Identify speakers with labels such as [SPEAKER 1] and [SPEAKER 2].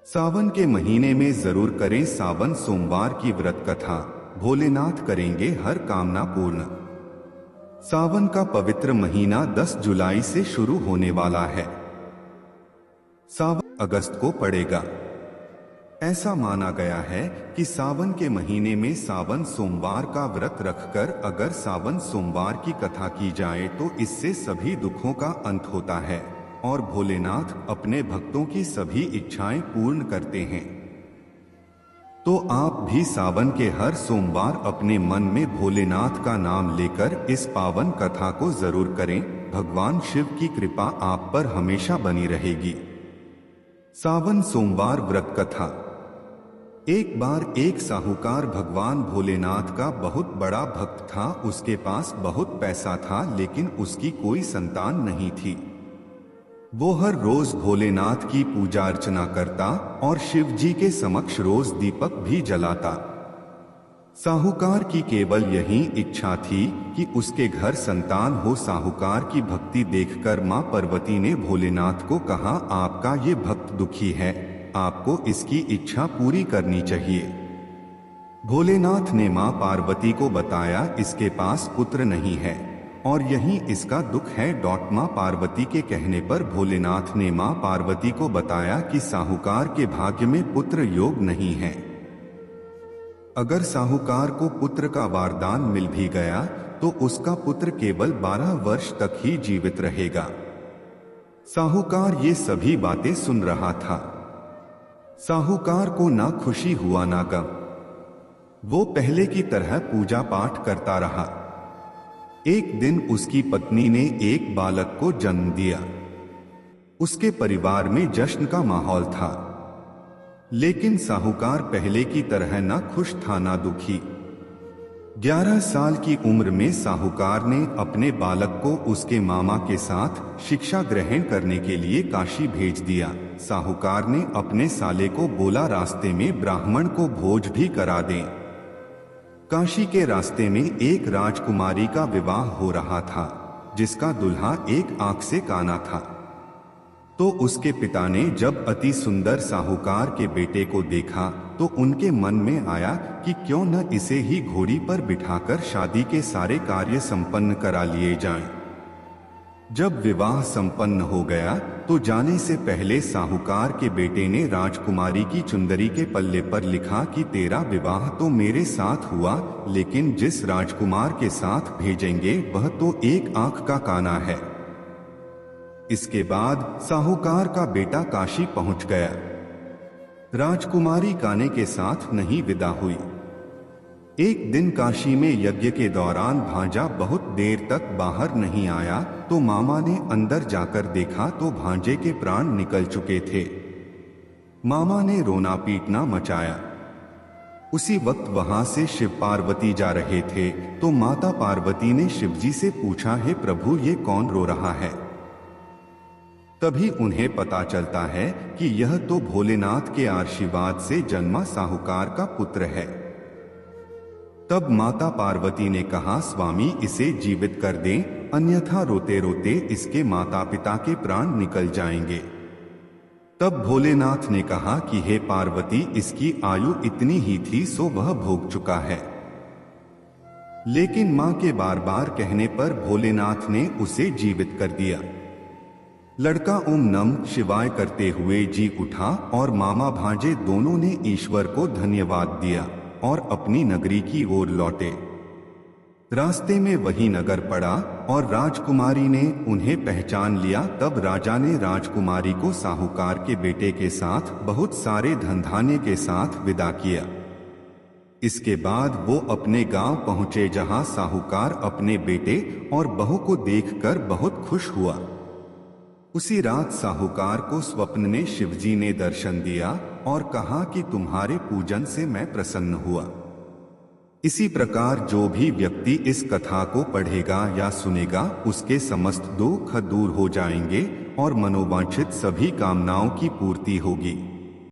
[SPEAKER 1] सावन के महीने में जरूर करें सावन सोमवार की व्रत कथा। भोलेनाथ करेंगे हर कामना पूर्ण। सावन का पवित्र महीना 10 जुलाई से शुरू होने वाला है। सावन अगस्त को पड़ेगा। ऐसा माना गया है कि सावन के महीने में सावन सोमवार का व्रत रखकर अगर सावन सोमवार की कथा की जाए तो इससे सभी दुखों का अंत होता है और भोलेनाथ अपने भक्तों की सभी इच्छाएं पूर्ण करते हैं। तो आप भी सावन के हर सोमवार अपने मन में भोलेनाथ का नाम लेकर इस पावन कथा को जरूर करें। भगवान शिव की कृपा आप पर हमेशा बनी रहेगी। सावन सोमवार व्रत कथा। एक बार एक साहूकार भगवान भोलेनाथ का बहुत बड़ा भक्त था। उसके पास बहुत पैसा था लेकिन उसकी कोई संतान नहीं थी। वो हर रोज भोलेनाथ की पूजा अर्चना करता और शिव जी के समक्ष रोज दीपक भी जलाता। साहूकार की केवल यही इच्छा थी कि उसके घर संतान हो। साहूकार की भक्ति देखकर मां पार्वती ने भोलेनाथ को कहा, आपका ये भक्त दुखी है, आपको इसकी इच्छा पूरी करनी चाहिए। भोलेनाथ ने मां पार्वती को बताया, इसके पास पुत्र नहीं है और यही इसका दुख है। मां पार्वती के कहने पर भोलेनाथ ने मां पार्वती को बताया कि साहूकार के भाग्य में पुत्र योग नहीं है। अगर साहूकार को पुत्र का वरदान मिल भी गया तो उसका पुत्र केवल 12 वर्ष तक ही जीवित रहेगा। साहूकार ये सभी बातें सुन रहा था। साहूकार को ना खुशी हुआ ना गम। वो पहले की तरह पूजा पाठ करता रहा। एक दिन उसकी पत्नी ने एक बालक को जन्म दिया। उसके परिवार में जश्न का माहौल था, लेकिन साहूकार पहले की तरह ना खुश था ना दुखी। 11 साल की उम्र में साहूकार ने अपने बालक को उसके मामा के साथ शिक्षा ग्रहण करने के लिए काशी भेज दिया। साहूकार ने अपने साले को बोला, रास्ते में ब्राह्मण को भोज भी करा दें। काशी के रास्ते में एक राजकुमारी का विवाह हो रहा था जिसका दुल्हा एक आंख से काना था। तो उसके पिता ने जब अति सुंदर साहूकार के बेटे को देखा तो उनके मन में आया कि क्यों न इसे ही घोड़ी पर बिठाकर शादी के सारे कार्य संपन्न करा लिए जाएं। जब विवाह संपन्न हो गया तो जाने से पहले साहूकार के बेटे ने राजकुमारी की चुंदरी के पल्ले पर लिखा कि तेरा विवाह तो मेरे साथ हुआ, लेकिन जिस राजकुमार के साथ भेजेंगे वह तो एक आंख का काना है। इसके बाद साहूकार का बेटा काशी पहुंच गया। राजकुमारी काने के साथ नहीं विदा हुई। एक दिन काशी में यज्ञ के दौरान भांजा बहुत देर तक बाहर नहीं आया तो मामा ने अंदर जाकर देखा तो भांजे के प्राण निकल चुके थे। मामा ने रोना पीटना मचाया। उसी वक्त वहां से शिव पार्वती जा रहे थे तो माता पार्वती ने शिवजी से पूछा, हे प्रभु ये कौन रो रहा है? तभी उन्हें पता चलता है कि यह तो भोलेनाथ के आशीर्वाद से जन्मा साहूकार का पुत्र है। तब माता पार्वती ने कहा, स्वामी इसे जीवित कर दें, अन्यथा रोते रोते इसके माता पिता के प्राण निकल जाएंगे। तब भोलेनाथ ने कहा कि हे पार्वती, इसकी आयु इतनी ही थी सो वह भोग चुका है। लेकिन मां के बार बार कहने पर भोलेनाथ ने उसे जीवित कर दिया। लड़का ओम नमः शिवाय करते हुए जी उठा और मामा भांजे दोनों ने ईश्वर को धन्यवाद दिया और अपनी नगरी की ओर लौटे। रास्ते में वही नगर पड़ा और राजकुमारी ने उन्हें पहचान लिया। तब राजा ने राजकुमारी को साहूकार के बेटे के साथ बहुत सारे धनधान्य के साथ विदा किया। इसके बाद वो अपने गांव पहुंचे जहां साहूकार अपने बेटे और बहू को देखकर बहुत खुश हुआ। उसी रात साहूकार को स्वप्न में शिवजी ने दर्शन दिया और कहा कि तुम्हारे पूजन से मैं प्रसन्न हुआ। इसी प्रकार जो भी व्यक्ति इस कथा को पढ़ेगा या सुनेगा उसके समस्त दुख दूर हो जाएंगे और मनोवांछित सभी कामनाओं की पूर्ति होगी।